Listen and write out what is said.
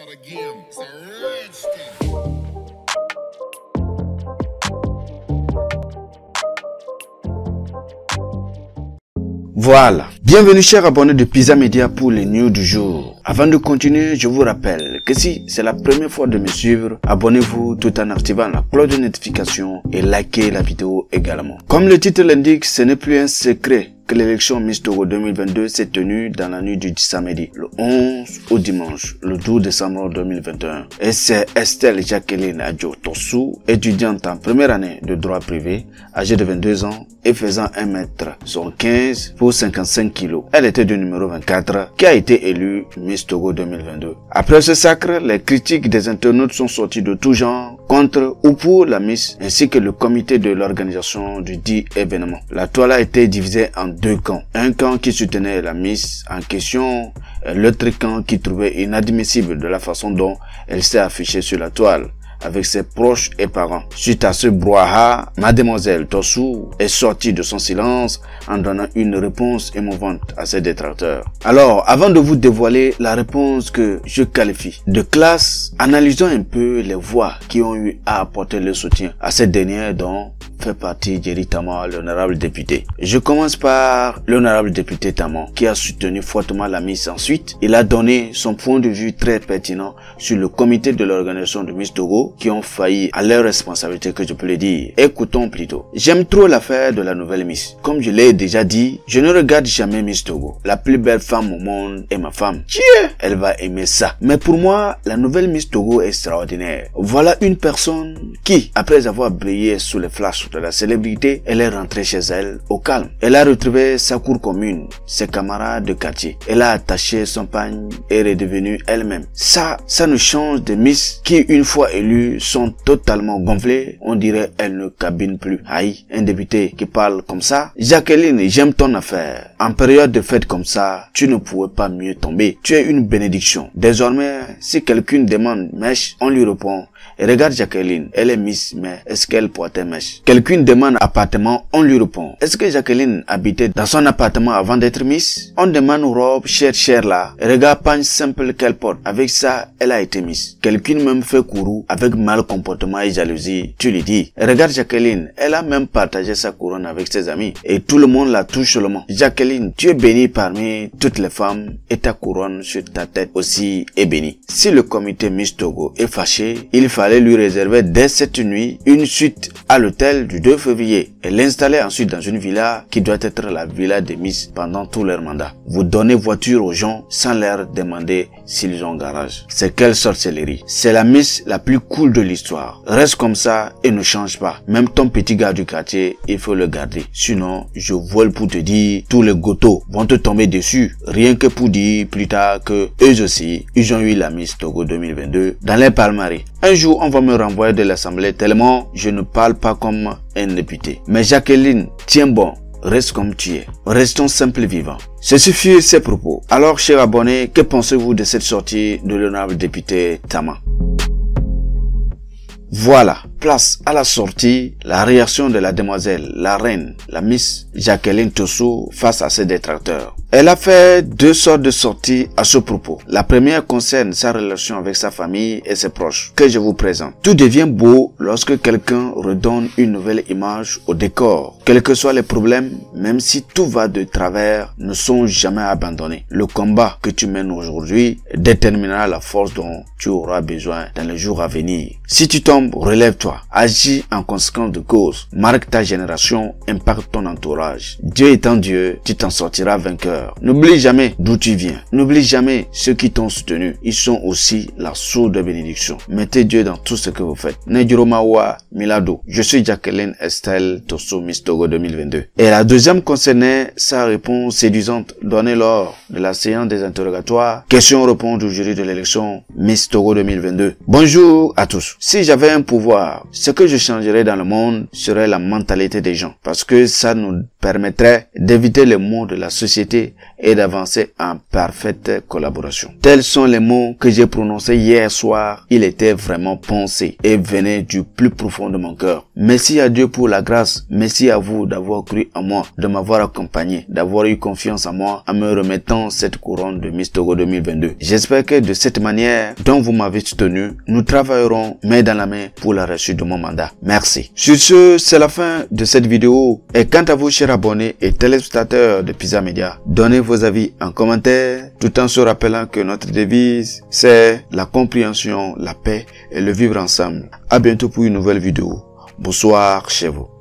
again. It's a rich thing. Voilà, bienvenue chers abonnés de Pizza Media pour les news du jour. Avant de continuer, je vous rappelle que si c'est la première fois de me suivre, abonnez-vous tout en activant la cloche de notification et likez la vidéo également. Comme le titre l'indique, ce n'est plus un secret que l'élection Miss Togo 2022 s'est tenue dans la nuit du samedi, le 11 au dimanche, le 12 décembre 2021. Et c'est Estelle Jacqueline Adjo Tossou, étudiante en première année de droit privé, âgée de 22 ans et faisant 1m75 pour 55 kg. Elle était du numéro 24, qui a été élue Miss Togo 2022. Après ce sacre, les critiques des internautes sont sorties de tout genre, contre ou pour la Miss, ainsi que le comité de l'organisation du dit événement. La toile a été divisée en deux camps. Un camp qui soutenait la Miss en question et l'autre camp qui trouvait inadmissible de la façon dont elle s'est affichée sur la toile avec ses proches et parents. Suite à ce brouhaha, Mademoiselle Tossou est sortie de son silence en donnant une réponse émouvante à ses détracteurs. Alors, avant de vous dévoiler la réponse que je qualifie de classe, analysons un peu les voix qui ont eu à apporter le soutien à cette dernière dont fait partie Jerry Tama, l'honorable député. Je commence par l'honorable député Tama qui a soutenu fortement la Miss. Ensuite, il a donné son point de vue très pertinent sur le comité de l'organisation de Miss Togo qui ont failli à leur responsabilité, que je peux le dire. Écoutons plutôt. J'aime trop l'affaire de la nouvelle Miss. Comme je l'ai déjà dit, je ne regarde jamais Miss Togo. La plus belle femme au monde est ma femme. Tiens, elle va aimer ça. Mais pour moi, la nouvelle Miss Togo est extraordinaire. Voilà une personne qui, après avoir brillé sous les flashs de la célébrité, elle est rentrée chez elle au calme. Elle a retrouvé sa cour commune, ses camarades de quartier. Elle a attaché son pagne et est redevenue elle-même. Ça nous change des Miss qui, une fois élues, sont totalement gonflées. On dirait elles ne cabinent plus. Aïe, un député qui parle comme ça. Jacqueline, j'aime ton affaire. En période de fête comme ça, tu ne pouvais pas mieux tomber. Tu es une bénédiction. Désormais, si quelqu'un demande mèche, on lui répond. Et regarde Jacqueline, elle est Miss, mais est-ce qu'elle portait mèche? Quelqu'un demande appartement, on lui répond. Est-ce que Jacqueline habitait dans son appartement avant d'être Miss? On demande robe chère là. Et regarde pagne simple qu'elle porte. Avec ça, elle a été Miss. Quelqu'un même fait courroux avec mal comportement et jalousie. Tu lui dis. Et regarde Jacqueline, elle a même partagé sa couronne avec ses amis. Et tout le monde la touche seulement. Jacqueline, tu es bénie parmi toutes les femmes et ta couronne sur ta tête aussi est bénie. Si le comité Miss Togo est fâché, il fallait lui réserver dès cette nuit une suite à l'hôtel du 2 février et l'installer ensuite dans une villa qui doit être la villa des Miss pendant tout leur mandat. Vous donnez voiture aux gens sans leur demander s'ils ont garage. C'est quelle sorcellerie? C'est la Miss la plus cool de l'histoire. Reste comme ça et ne change pas. Même ton petit gars du quartier, il faut le garder. Sinon, je vole pour te dire, tous les gotos vont te tomber dessus. Rien que pour dire plus tard que eux aussi, ils ont eu la Miss Togo 2022 dans les palmarès. Un jour, on va me renvoyer de l'Assemblée tellement je ne parle pas comme un député. Mais Jacqueline, tiens bon, reste comme tu es. Restons simples vivants. Ceci fut ses propos. Alors, chers abonnés, que pensez-vous de cette sortie de l'honorable député Tama? Voilà, place à la sortie, la réaction de la demoiselle, la reine, la Miss Jacqueline Tossou face à ses détracteurs. Elle a fait deux sortes de sorties à ce propos. La première concerne sa relation avec sa famille et ses proches, que je vous présente. Tout devient beau lorsque quelqu'un redonne une nouvelle image au décor. Quels que soient les problèmes, même si tout va de travers, ne sont jamais abandonnés. Le combat que tu mènes aujourd'hui déterminera la force dont tu auras besoin dans les jours à venir. Si tu tombes, relève-toi. Agis en conséquence de cause. Marque ta génération, impacte ton entourage. Dieu étant Dieu, tu t'en sortiras vainqueur. N'oublie jamais d'où tu viens. N'oublie jamais ceux qui t'ont soutenu. Ils sont aussi la source de bénédiction. Mettez Dieu dans tout ce que vous faites. Nejuromawa Milado. Je suis Jacqueline Estelle Tossou Miss Togo 2022. Et la deuxième concernait sa réponse séduisante donnée lors de la séance des interrogatoires. Question-réponse du jury de l'élection Miss Togo 2022. Bonjour à tous. Si j'avais un pouvoir voir. Ce que je changerais dans le monde serait la mentalité des gens, parce que ça nous permettrait d'éviter les maux de la société et d'avancer en parfaite collaboration. Tels sont les mots que j'ai prononcés hier soir. Il était vraiment pensé et venait du plus profond de mon cœur. Merci à Dieu pour la grâce. Merci à vous d'avoir cru en moi, de m'avoir accompagné, d'avoir eu confiance en moi en me remettant cette couronne de Miss Togo 2022. J'espère que de cette manière dont vous m'avez soutenu, nous travaillerons main dans la main pour la réussite de mon mandat. Merci. Sur ce, c'est la fin de cette vidéo. Et quant à vous, chers abonnés et téléspectateurs de Pizza Media, donnez vos avis en commentaire, tout en se rappelant que notre devise, c'est la compréhension, la paix et le vivre ensemble. À bientôt pour une nouvelle vidéo. Bonsoir chez vous.